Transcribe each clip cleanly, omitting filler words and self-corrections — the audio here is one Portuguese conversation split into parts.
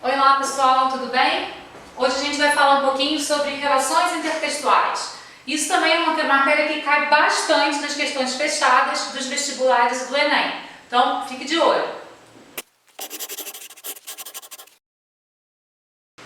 Olá pessoal, tudo bem? Hoje a gente vai falar um pouquinho sobre relações intertextuais. Isso também é uma matéria que cai bastante nas questões fechadas dos vestibulares do Enem. Então, fique de olho.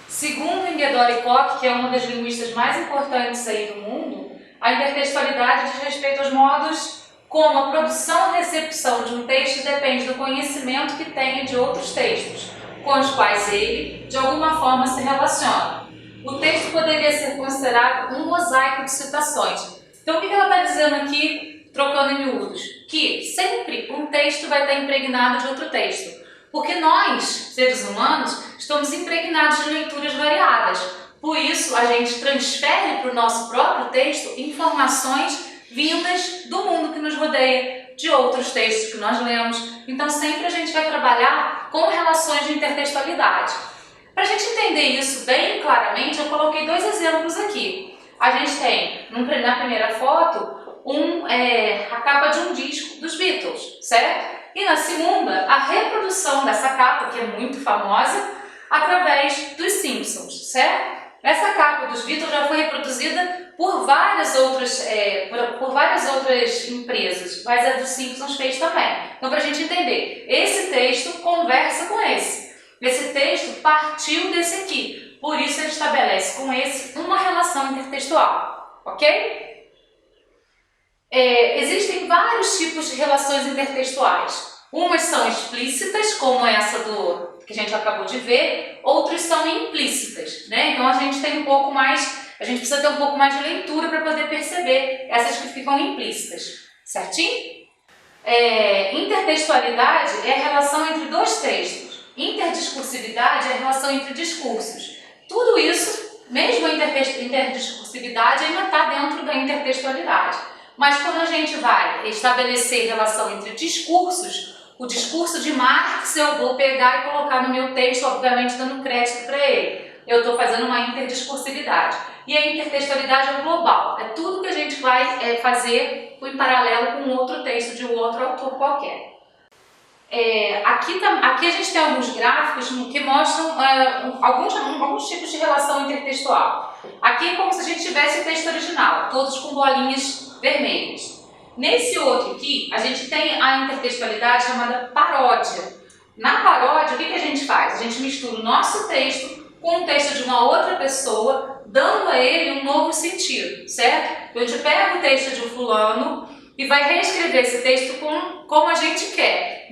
Segundo Ingedore Koch, que é uma das linguistas mais importantes aí do mundo, a intertextualidade diz respeito aos modos como a produção e recepção de um texto depende do conhecimento que tenha de outros textos, com os quais ele, de alguma forma, se relaciona. O texto poderia ser considerado um mosaico de citações. Então, o que ela está dizendo aqui, trocando em miúdos? Que sempre um texto vai estar impregnado de outro texto. Porque nós, seres humanos, estamos impregnados de leituras variadas. Por isso, a gente transfere para o nosso próprio texto informações vindas do mundo que nos rodeia, de outros textos que nós lemos. Então, sempre a gente vai trabalhar com relações de intertextualidade. Para a gente entender isso bem claramente, eu coloquei dois exemplos aqui. A gente tem, na primeira foto, a capa de um disco dos Beatles, certo? E na segunda, a reprodução dessa capa, que é muito famosa, através dos Simpsons, certo? Essa capa dos Beatles já foi reproduzida por várias outras empresas, mas a dos Simpsons fez também. Então, para a gente entender, esse texto conversa com esse. Esse texto partiu desse aqui, por isso ele estabelece com esse uma relação intertextual, ok? Existem vários tipos de relações intertextuais. Umas são explícitas, como essa que a gente acabou de ver, outras são implícitas, né? Então a gente precisa ter um pouco mais de leitura para poder perceber essas que ficam implícitas, certinho? Intertextualidade é a relação entre dois textos. Interdiscursividade é a relação entre discursos. Tudo isso, mesmo a interdiscursividade, ainda está dentro da intertextualidade. Mas quando a gente vai estabelecer relação entre discursos, o discurso de Marx eu vou pegar e colocar no meu texto, obviamente dando crédito para ele. Eu estou fazendo uma interdiscursividade. E a intertextualidade é global. É tudo que a gente vai fazer em paralelo com outro texto de um outro autor qualquer. Aqui a gente tem alguns gráficos que mostram alguns tipos de relação intertextual. Aqui é como se a gente tivesse o texto original, todos com bolinhas vermelhas. Nesse outro aqui, a gente tem a intertextualidade chamada paródia. Na paródia, o que a gente faz? A gente mistura o nosso texto com o texto de uma outra pessoa, dando a ele um novo sentido, certo? Então a gente pega o texto de um fulano e vai reescrever esse texto como a gente quer.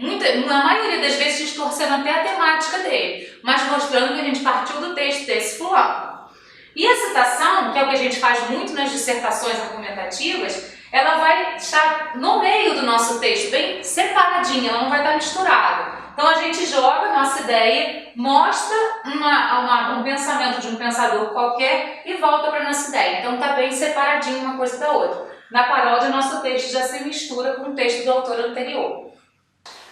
Na maioria das vezes distorcendo até a temática dele, mas mostrando que a gente partiu do texto desse fulano. E a citação, que é o que a gente faz muito nas dissertações argumentativas, ela vai estar no meio do nosso texto, bem separadinha, ela não vai estar misturada. Então a gente joga a nossa ideia, mostra um pensamento de um pensador qualquer e volta para a nossa ideia. Então está bem separadinho uma coisa da outra. Na paródia, nosso texto já se mistura com o texto do autor anterior.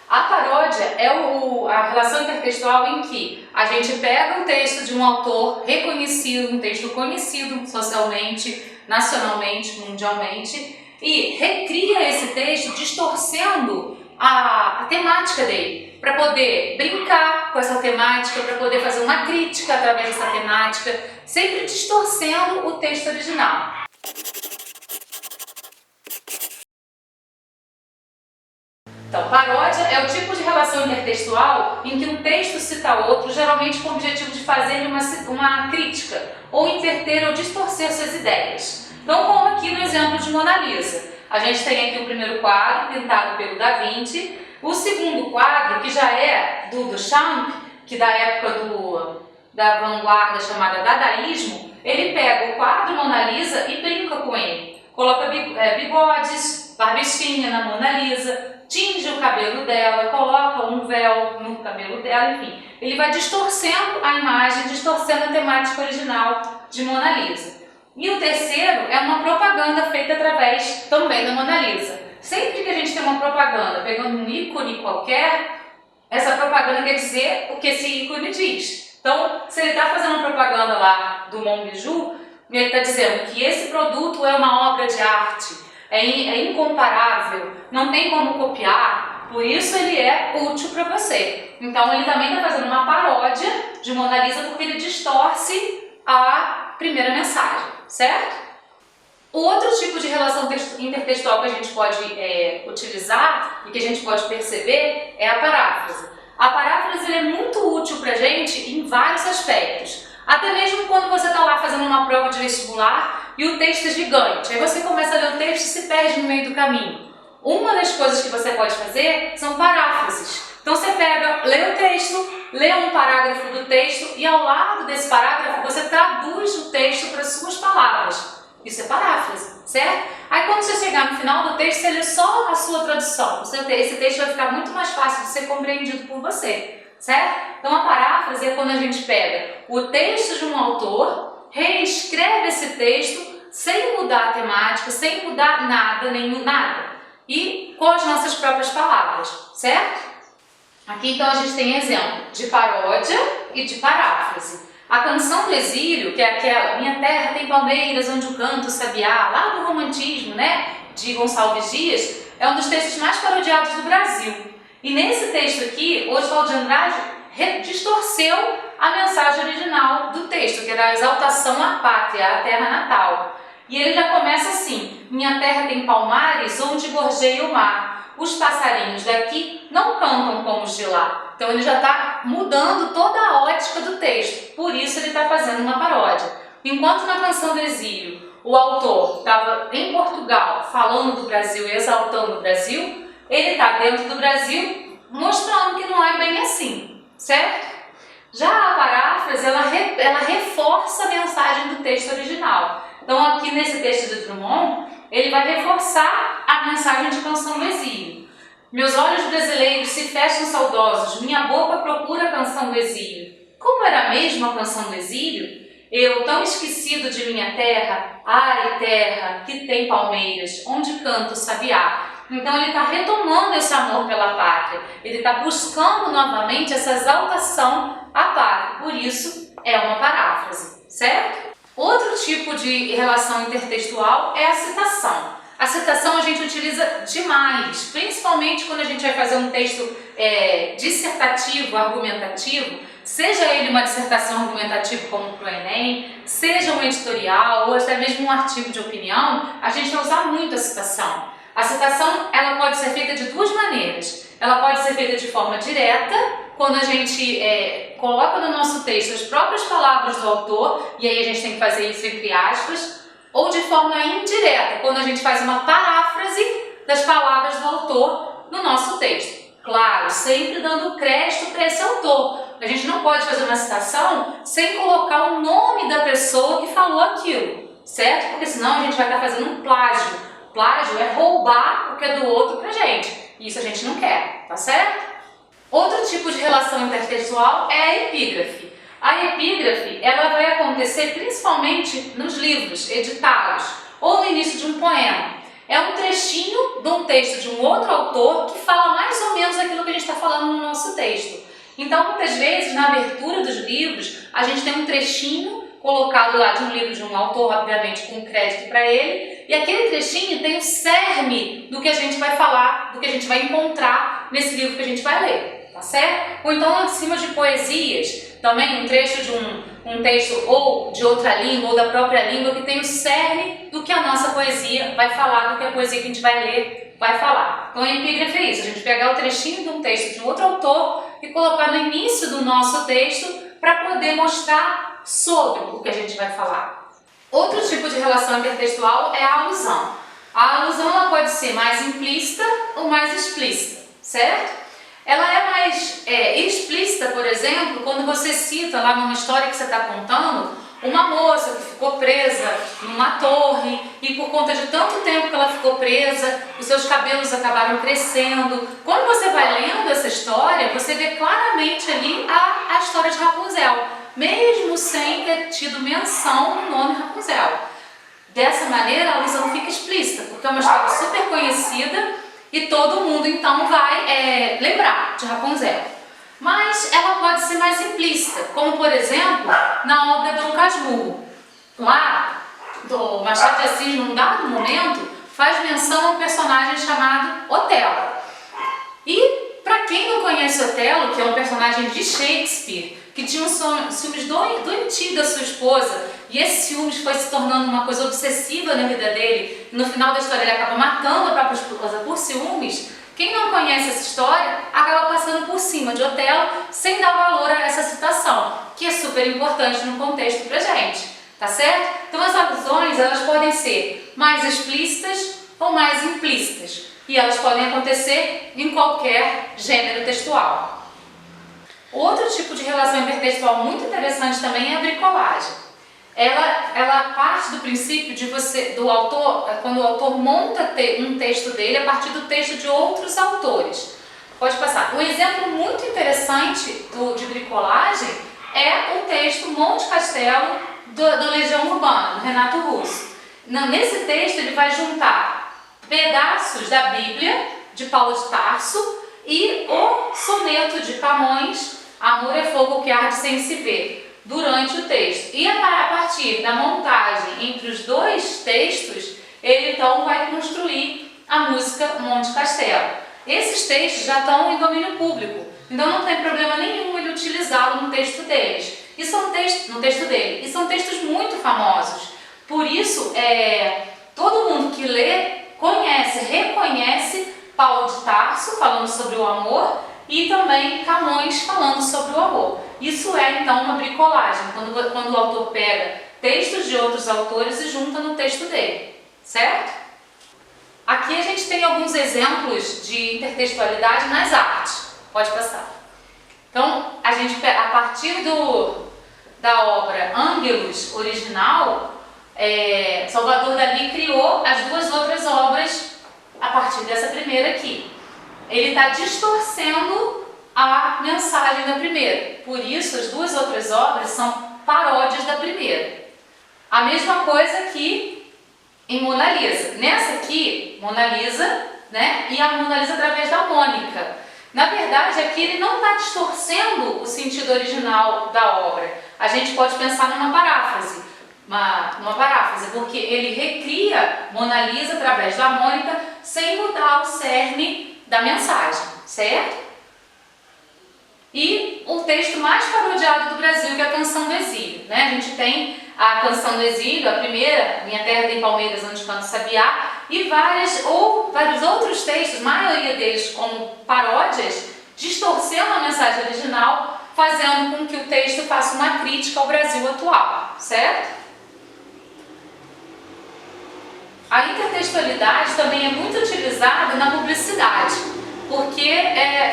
A paródia é a relação intertextual em que a gente pega um texto de um autor reconhecido, um texto conhecido socialmente, nacionalmente, mundialmente, e recria esse texto distorcendo a temática dele, para poder brincar com essa temática, para poder fazer uma crítica através dessa temática, sempre distorcendo o texto original. Então, paródia é o tipo de relação intertextual em que um texto cita outro, geralmente com o objetivo de fazer uma crítica, ou inverter ou distorcer suas ideias. Então, como aqui no exemplo de Mona Lisa. A gente tem aqui o primeiro quadro, pintado pelo Da Vinci. O segundo quadro, que já é do Duchamp, que da época da vanguarda chamada Dadaísmo, ele pega o quadro Mona Lisa e brinca com ele. Coloca bigodes, barbas finas na Mona Lisa, tinge o cabelo dela, coloca um véu no cabelo dela, enfim. Ele vai distorcendo a imagem, distorcendo a temática original de Mona Lisa. E o terceiro é uma propaganda feita através também da Mona Lisa. Sempre que a gente tem uma propaganda pegando um ícone qualquer, essa propaganda quer dizer o que esse ícone diz. Então, se ele está fazendo uma propaganda lá do Monbiju, ele está dizendo que esse produto é uma obra de arte, é incomparável, não tem como copiar, Por isso ele é útil para você. Então ele também está fazendo uma paródia de Mona Lisa porque ele distorce a primeira mensagem, certo? O outro tipo de relação intertextual que a gente pode utilizar e que a gente pode perceber é a paráfrase. A paráfrase é muito útil para a gente em vários aspectos. Até mesmo quando você está lá fazendo uma prova de vestibular e o texto é gigante. Aí você começa a ler o texto e se perde no meio do caminho. Uma das coisas que você pode fazer são paráfrases. Então você pega, lê o texto, lê um parágrafo do texto e ao lado desse parágrafo você traduz o texto para suas palavras. Isso é paráfrase, certo? Aí quando você chegar no final do texto, você lê só a sua tradução. Esse texto vai ficar muito mais fácil de ser compreendido por você, certo? Então a paráfrase é quando a gente pega o texto de um autor, reescreve esse texto sem mudar a temática, sem mudar nada, nada. E com as nossas próprias palavras, certo? Aqui então a gente tem exemplo de paródia e de paráfrase. A Canção do Exílio, que é aquela Minha terra tem palmeiras onde o canto sabiá, lá do romantismo, né, de Gonçalves Dias, é um dos textos mais parodiados do Brasil. E nesse texto aqui, Oswald de Andrade distorceu a mensagem original do texto, que era a exaltação à pátria, à terra natal. E ele já começa assim: Minha terra tem palmares onde gorjeia o mar, os passarinhos daqui não cantam como os de lá. Então ele já está mudando toda a ótica do texto, por isso ele está fazendo uma paródia. Enquanto na Canção do Exílio o autor estava em Portugal falando do Brasil e exaltando o Brasil, ele está dentro do Brasil mostrando que não é bem assim, certo? Já a paráfrase, ela reforça a mensagem do texto original. Então aqui nesse texto de Drummond, ele vai reforçar a mensagem de Canção do Exílio. Meus olhos brasileiros se fecham saudosos, minha boca procura a canção do exílio. Como era mesmo a canção do exílio? Eu, tão esquecido de minha terra, ai terra, que tem palmeiras, onde canto o sabiá. Então ele está retomando esse amor pela pátria, ele está buscando novamente essa exaltação à pátria, por isso é uma paráfrase, certo? Outro tipo de relação intertextual é a citação. A citação a gente utiliza demais, principalmente quando a gente vai fazer um texto dissertativo, argumentativo, seja ele uma dissertação argumentativa como para o Enem, seja um editorial ou até mesmo um artigo de opinião, a gente vai usar muito a citação. A citação ela pode ser feita de duas maneiras. Ela pode ser feita de forma direta, quando a gente coloca no nosso texto as próprias palavras do autor, e aí a gente tem que fazer isso entre aspas, ou de forma indireta, quando a gente faz uma paráfrase das palavras do autor no nosso texto. Claro, sempre dando crédito para esse autor. A gente não pode fazer uma citação sem colocar o nome da pessoa que falou aquilo, certo? Porque senão a gente vai estar fazendo um plágio. Plágio é roubar o que é do outro pra gente. Isso a gente não quer, tá certo? Outro tipo de relação intertextual é a epígrafe. A epígrafe ela vai acontecer principalmente nos livros editados ou no início de um poema. É um trechinho de um texto de um outro autor que fala mais ou menos aquilo que a gente está falando no nosso texto. Então, muitas vezes, na abertura dos livros, a gente tem um trechinho colocado lá de um livro de um autor, obviamente com crédito para ele, e aquele trechinho tem o cerne do que a gente vai falar, do que a gente vai encontrar nesse livro que a gente vai ler, tá certo? Ou então, em cima de poesias, também um trecho de um texto ou de outra língua ou da própria língua que tem o cerne do que a nossa poesia vai falar, do que a poesia que a gente vai ler vai falar. Então a epígrafe é isso, a gente pegar o trechinho de um texto de um outro autor e colocar no início do nosso texto para poder mostrar sobre o que a gente vai falar. Outro tipo de relação intertextual é a alusão. A alusão ela pode ser mais implícita ou mais explícita, certo? Ela é mais explícita, por exemplo, quando você cita lá numa história que você está contando uma moça que ficou presa numa torre e por conta de tanto tempo que ela ficou presa, os seus cabelos acabaram crescendo. Quando você vai lendo essa história, você vê claramente ali a história de Rapunzel, mesmo sem ter tido menção no nome Rapunzel. Dessa maneira, a alusão fica explícita, porque é uma história super conhecida e todo mundo então vai lembrar de Rapunzel. Mas ela pode ser mais implícita, como por exemplo na obra Dom Casmurro. Lá, do Machado de Assis, num dado momento, faz menção a um personagem chamado Otelo. E para quem não conhece Otelo, que é um personagem de Shakespeare, que tinha um ciúmes doentio da sua esposa, e esse ciúmes foi se tornando uma coisa obsessiva na vida dele, e no final da história ele acaba matando a própria esposa por ciúmes. Quem não conhece essa história acaba passando por cima de Otelo sem dar valor a essa citação, que é super importante no contexto pra gente, tá certo? Então as alusões, elas podem ser mais explícitas ou mais implícitas, e elas podem acontecer em qualquer gênero textual. Outro tipo de relação intertextual muito interessante também é a bricolagem. Ela parte do princípio do autor, quando o autor monta um texto dele a partir do texto de outros autores. Pode passar. Um exemplo muito interessante de bricolagem é o texto Monte Castelo da Legião Urbana, do Renato Russo. Nesse texto ele vai juntar pedaços da Bíblia, de Paulo de Tarso, e o soneto de Camões, Amor é fogo que arde sem se ver, durante o texto. E a partir da montagem entre os dois textos, ele então vai construir a música Monte Castelo. Esses textos já estão em domínio público, então não tem problema nenhum ele utilizá-lo no texto deles. E são textos muito famosos. Por isso, todo mundo que lê reconhece Paulo de Tarso falando sobre o amor e também Camões falando sobre o amor. Isso é então uma bricolagem, quando o autor pega textos de outros autores e junta no texto dele, certo? Aqui a gente tem alguns exemplos de intertextualidade nas artes. Pode passar. Então, a partir da obra Ângelus original, Salvador Dalí criou as duas outras obras a partir dessa primeira aqui. Ele está distorcendo a mensagem da primeira. Por isso, as duas outras obras são paródias da primeira. A mesma coisa aqui em Mona Lisa. Nessa aqui, Mona Lisa, né? E a Mona Lisa através da Mônica. Na verdade, aqui ele não está distorcendo o sentido original da obra. A gente pode pensar numa paráfrase. Uma paráfrase, porque ele recria Mona Lisa através da Mônica sem mudar o cerne da mensagem, certo? E o texto mais parodiado do Brasil, que é a Canção do Exílio, né? A gente tem a Canção do Exílio, a primeira, Minha Terra tem Palmeiras onde canto sabiá, e vários outros textos, a maioria deles como paródias, distorcendo a mensagem original, fazendo com que o texto faça uma crítica ao Brasil atual, certo? A intertextualidade também é muito utilizada na publicidade, porque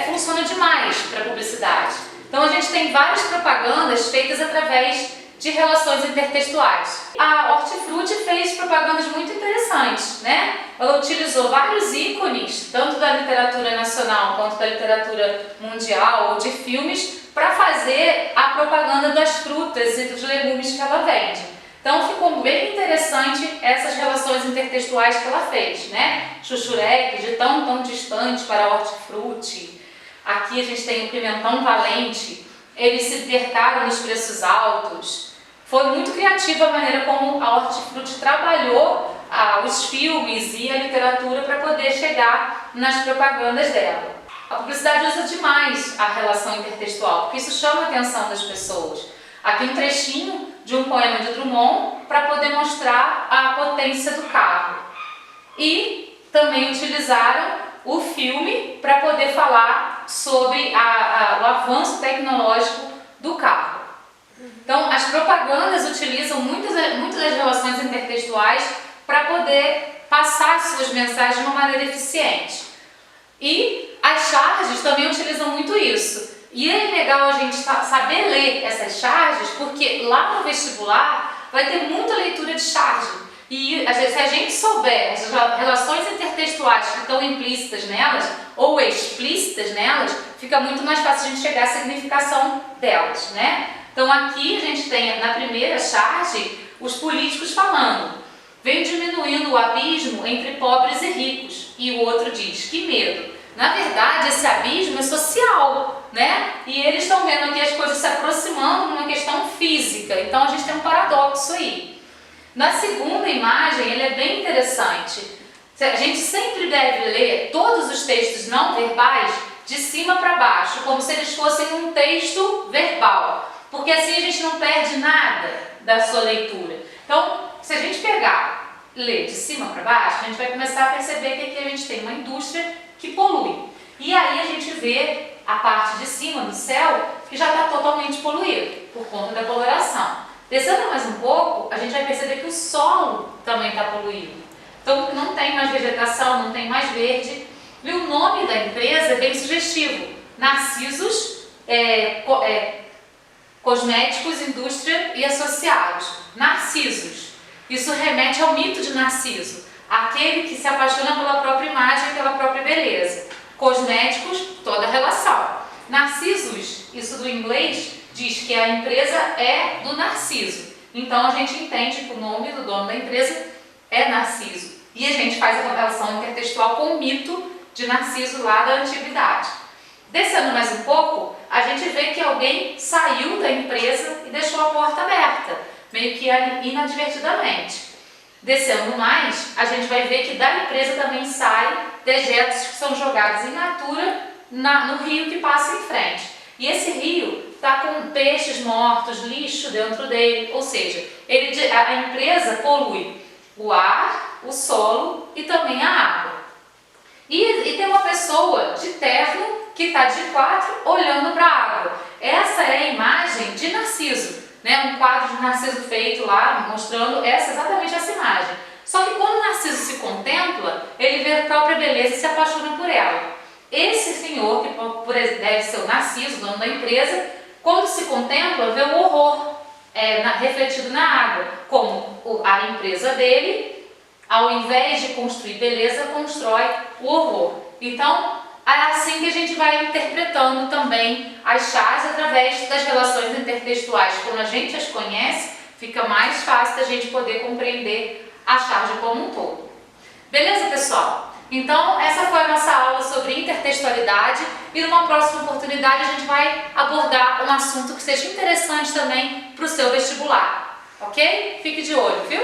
funciona demais para a publicidade. Então a gente tem várias propagandas feitas através de relações intertextuais. A Hortifruti fez propagandas muito interessantes, né? Ela utilizou vários ícones, tanto da literatura nacional quanto da literatura mundial ou de filmes, para fazer a propaganda das frutas e dos legumes que ela vende. Então ficou bem interessante essas relações intertextuais que ela fez, né? Chuchurek, de tão distante para Hortifruti. Aqui a gente tem o Pimentão Valente, eles se libertaram dos preços altos. Foi muito criativa a maneira como a Hortifruti trabalhou os filmes e a literatura para poder chegar nas propagandas dela. A publicidade usa demais a relação intertextual, porque isso chama a atenção das pessoas. Aqui um trechinho de um poema de Drummond para poder mostrar a potência do carro. E também utilizaram o filme para poder falar sobre o avanço tecnológico do carro. Então, as propagandas utilizam muitas das relações intertextuais para poder passar suas mensagens de uma maneira eficiente. E as charges também utilizam muito isso. E é legal a gente saber ler essas charges, porque lá no vestibular vai ter muita leitura de charge. E se a gente souber as relações intertextuais que estão implícitas nelas, ou explícitas nelas, fica muito mais fácil a gente chegar à significação delas, né? Então aqui a gente tem, na primeira charge, os políticos falando: vem diminuindo o abismo entre pobres e ricos. E o outro diz: que medo. Na verdade, esse abismo é social, né? E eles estão vendo aqui as coisas se aproximando numa questão física. Então a gente tem um paradoxo aí. Na segunda imagem, ele é bem interessante. A gente sempre deve ler todos os textos não verbais de cima para baixo, como se eles fossem um texto verbal, porque assim a gente não perde nada da sua leitura. Então, se a gente ler de cima para baixo, a gente vai começar a perceber que aqui a gente tem uma indústria que polui. E aí a gente vê a parte de cima do céu que já está totalmente poluído por conta da coloração. Descendo mais um pouco, a gente vai perceber que o solo também está poluído. Então não tem mais vegetação, não tem mais verde. E o nome da empresa é bem sugestivo. Narcisos, Cosméticos, Indústria e Associados. Narcisos. Isso remete ao mito de Narciso, aquele que se apaixona pela própria imagem e pela própria beleza. Cosméticos, toda a relação. Narcisos, isso do inglês, diz que a empresa é do Narciso. Então a gente entende que o nome do dono da empresa é Narciso. E a gente faz a relação intertextual com o mito de Narciso lá da antiguidade. Descendo mais um pouco, a gente vê que alguém saiu da empresa e deixou a porta aberta, meio que inadvertidamente. Descendo mais, a gente vai ver que da empresa também saem dejetos que são jogados in natura no rio que passa em frente. E esse rio está com peixes mortos, lixo dentro dele, ou seja, a empresa polui o ar, o solo e também a água. E tem uma pessoa de terno que está de quatro olhando para a água. Essa é a imagem de Narciso, né? Um quadro de Narciso feito lá, mostrando exatamente essa imagem. Só que quando Narciso se contempla, ele vê a própria beleza e se apaixona por ela. Esse senhor, que deve ser o Narciso, dono da empresa, quando se contempla, vê o horror refletido na água, como a empresa dele, ao invés de construir beleza, constrói o horror. Então, é assim que a gente vai interpretando também as charges através das relações intertextuais. Quando a gente as conhece, fica mais fácil da gente poder compreender a charge como um todo. Beleza, pessoal? Então, essa foi a nossa aula sobre intertextualidade e numa próxima oportunidade a gente vai abordar um assunto que seja interessante também para o seu vestibular, ok? Fique de olho, viu?